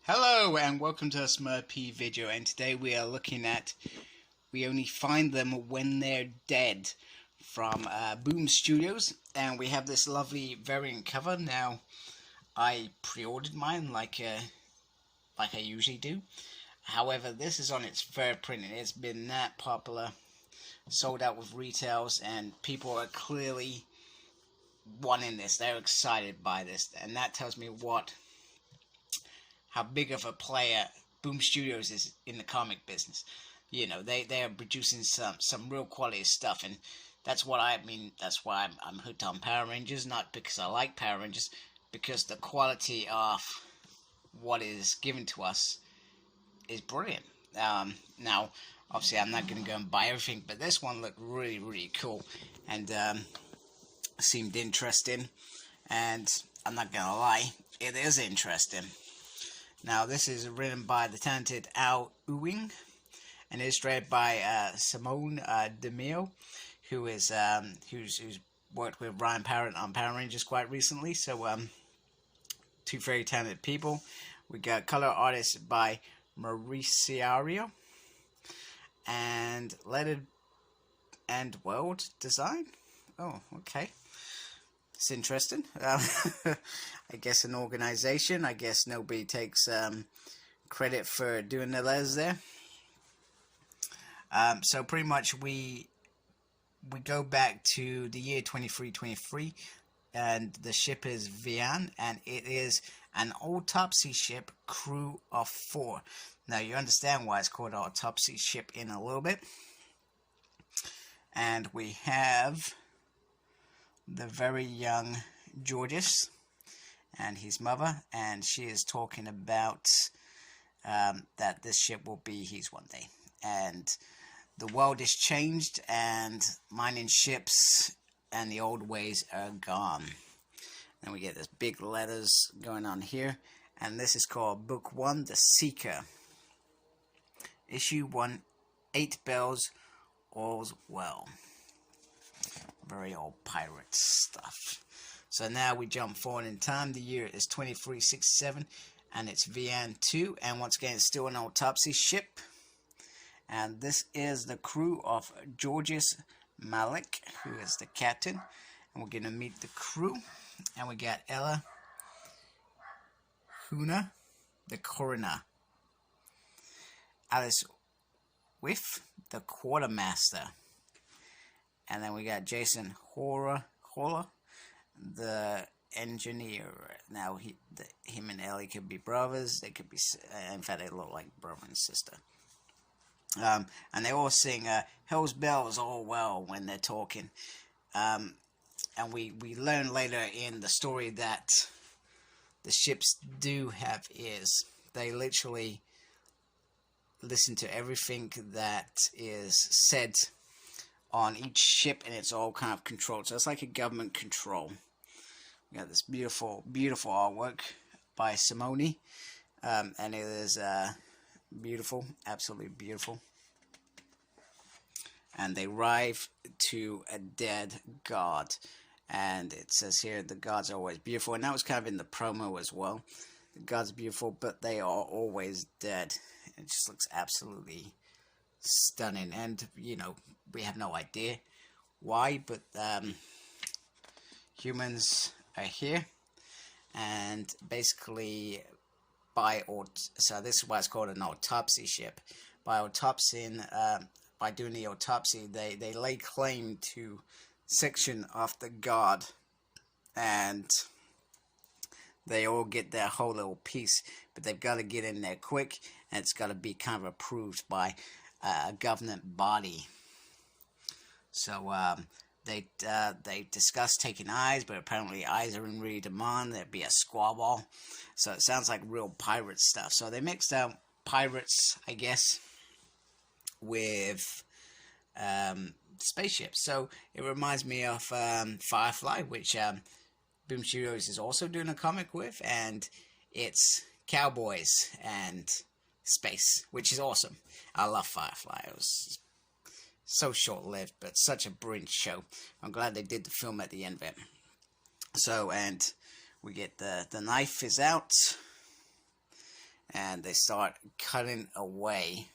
Hello and welcome to a Smurpy video, and today we are looking at We Only Find Them When They're Dead from Boom Studios, and we have this lovely variant cover. Now I pre-ordered mine like I usually do. However, this is on its third print and it's been that popular, sold out with retails, and people are clearly wanting this. They're excited by this, and that tells me how big of a player Boom Studios is in the comic business. You know, they are producing some real quality stuff, and that's what I mean. That's why I'm hooked on Power Rangers, not because I like Power Rangers, because the quality of what is given to us is brilliant. Now, obviously, I'm not going to go and buy everything, but this one looked really, really cool, and seemed interesting, and I'm not going to lie, it is interesting. Now, this is written by the talented Al Ewing and illustrated by Simone DeMille, who's worked with Ryan Parrott on Power Rangers quite recently. So, two very talented people. We got color artist by Mauricio and lettered and world design. Oh, okay. It's interesting. I guess an organization. I guess nobody takes credit for doing the letters there. So pretty much we go back to the year 2323, and the ship is Vian, and it is an autopsy ship, crew of 4. Now you understand why it's called an autopsy ship in a little bit. And we have the very young Georges and his mother, and she is talking about that this ship will be his one day, and the world is changed, and mining ships and the old ways are gone. And we get this big letters going on here, and this is called Book 1, The Seeker, Issue 1, 8 bells, all's well. Very old pirate stuff. So now we jump forward in time. The year is 2367, and it's Vian 2, and once again it's still an autopsy ship. And this is the crew of Georges Malik, who is the captain, and we're gonna meet the crew. And we got Ella Huna, the coroner, Alice Whiff, the quartermaster, and then we got Jason Holler, the engineer. Now him and Ellie could be brothers. They could be, in fact, they look like brother and sister. And they all sing "Hell's Bells All Well" when they're talking. And we learn later in the story that the ships do have ears. They literally listen to everything that is said on each ship, and it's all kind of controlled. So it's like a government control. We got this beautiful, beautiful artwork by Simone, and it is beautiful, absolutely beautiful. And they arrive to a dead god, and it says here the gods are always beautiful, and that was kind of in the promo as well. The gods are beautiful, but they are always dead. It just looks absolutely stunning, and you know, we have no idea why, but humans are here, and basically so this is why it's called an autopsy ship. By doing the autopsy, they lay claim to section of the god, and they all get their whole little piece, but they've got to get in there quick, and it's got to be kind of approved by a government body. So they discuss taking eyes, but apparently eyes are in really demand. There'd be a squabble, so it sounds like real pirate stuff. So they mixed out pirates, I guess, with spaceships. So it reminds me of Firefly, which Boom Studios is also doing a comic with, and it's cowboys and space, which is awesome. I love Firefly. It was so short-lived, but such a brilliant show. I'm glad they did the film at the end of it. So, and we get the knife is out, and they start cutting away,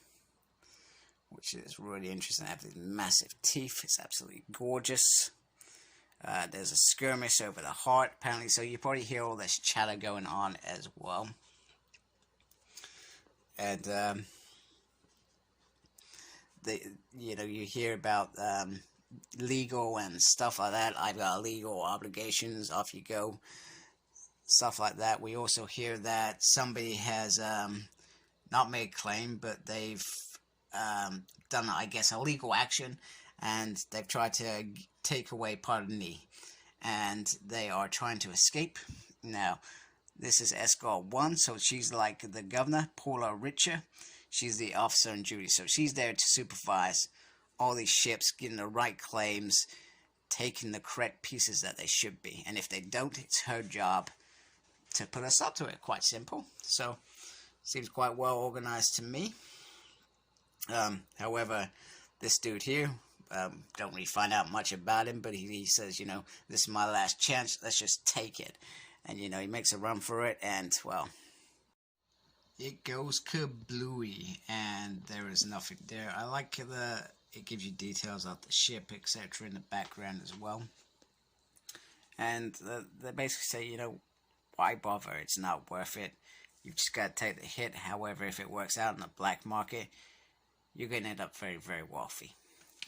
which is really interesting. They have these massive teeth. It's absolutely gorgeous. There's a skirmish over the heart, apparently, so you probably hear all this chatter going on as well. And you hear about legal and stuff like that. I've got legal obligations. Off you go. Stuff like that. We also hear that somebody has not made a claim, but they've done, I guess, a legal action, and they've tried to take away part of the knee, and they are trying to escape. Now, this is Escort 1, so she's like the governor, Paula Richer. She's the officer on duty, so she's there to supervise all these ships, getting the right claims, taking the correct pieces that they should be, and if they don't, it's her job to put a stop to it. Quite simple. So, seems quite well organized to me. However, this dude here, don't really find out much about him, but he says, this is my last chance, let's just take it. And, he makes a run for it, and, well, it goes kablooey, and there is nothing there. I like it gives you details of the ship, etc. in the background as well. And they basically say, why bother? It's not worth it. You've just got to take the hit. However, if it works out in the black market, you're going to end up very, very wealthy.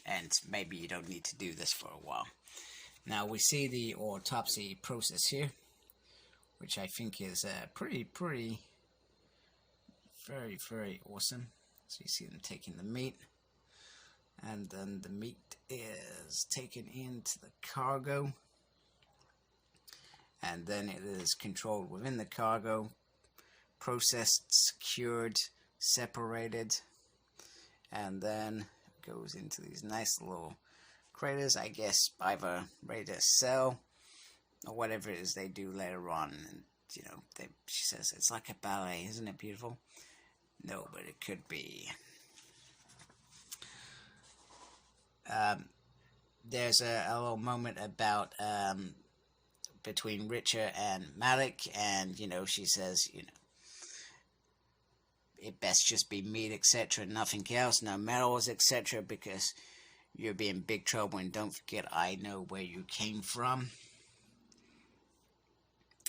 And maybe you don't need to do this for a while. Now, we see the autopsy process here, which I think is pretty, very, very awesome. So you see them taking the meat, and then the meat is taken into the cargo, and then it is controlled within the cargo, processed, secured, separated, and then goes into these nice little craters, I guess either ready to sell or whatever it is they do later on. And she says it's like a ballet, isn't it beautiful? No, but it could be. There's a little moment about between Richer and Malik, and she says it best just be meat, etc., nothing else, no metals, etc., because you'll be in big trouble, and don't forget, I know where you came from.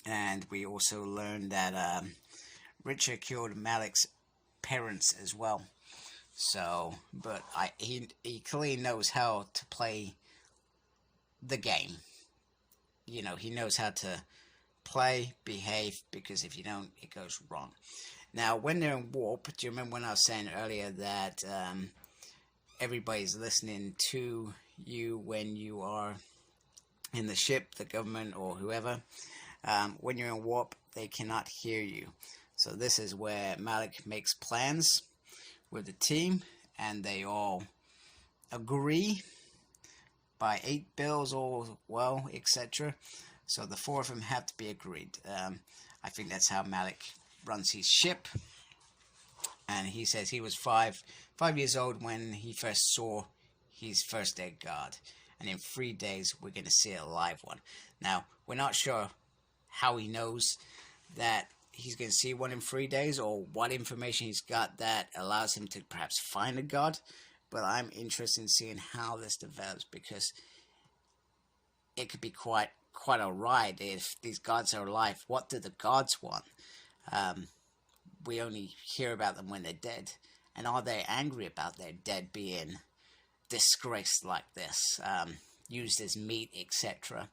And we also learned that Richer killed Malik's parents as well. So, but he clearly knows how to play the game. He knows how to play, behave, because if you don't, it goes wrong. Now, when they're in warp, do you remember when I was saying earlier that everybody's listening to you when you are in the ship, the government or whoever? When you're in warp, they cannot hear you. So this is where Malik makes plans with the team, and they all agree by 8 bills or, well, etc. So the 4 of them have to be agreed. I think that's how Malik runs his ship. And he says he was 5 years old when he first saw his first dead guard. And in 3 days, we're going to see a live one. Now, we're not sure how he knows that he's going to see one in 3 days, or what information he's got that allows him to perhaps find a god. But I'm interested in seeing how this develops, because it could be quite a ride if these gods are alive. What do the gods want? We only hear about them when they're dead. And are they angry about their dead being disgraced like this, used as meat, etc.?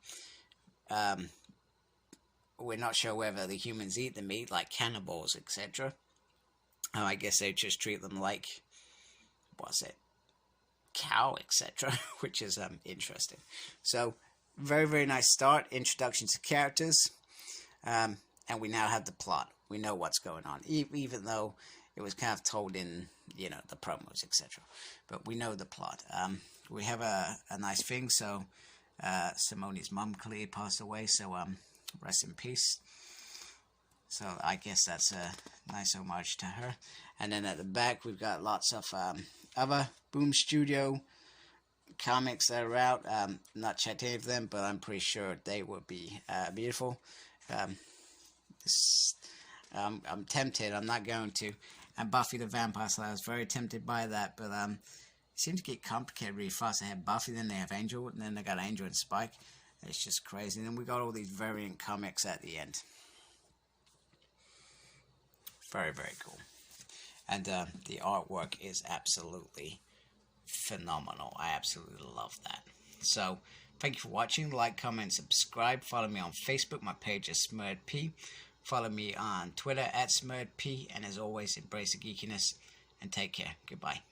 We're not sure whether the humans eat the meat like cannibals, etc. I guess they just treat them like, what's it, cow, etc., which is interesting. So, very, very nice start, introduction to characters, and we now have the plot. We know what's going on, even though it was kind of told in, the promos, etc. But we know the plot. We have a nice thing, so Simone's mum clearly passed away, so rest in peace. So I guess that's a nice homage to her. And then at the back, we've got lots of other Boom Studio comics that are out. Not checked any of them, but I'm pretty sure they will be beautiful. I'm tempted. I'm not going to. And Buffy the Vampire Slayer, I was very tempted by that, but it seems to get complicated really fast. They have Buffy, then they have Angel, and then they got Angel and Spike. It's just crazy. And then we got all these variant comics at the end. Very, very cool. And the artwork is absolutely phenomenal. I absolutely love that. So, thank you for watching. Like, comment, subscribe. Follow me on Facebook. My page is SmurredP. Follow me on Twitter @SmurredP. And as always, embrace the geekiness and take care. Goodbye.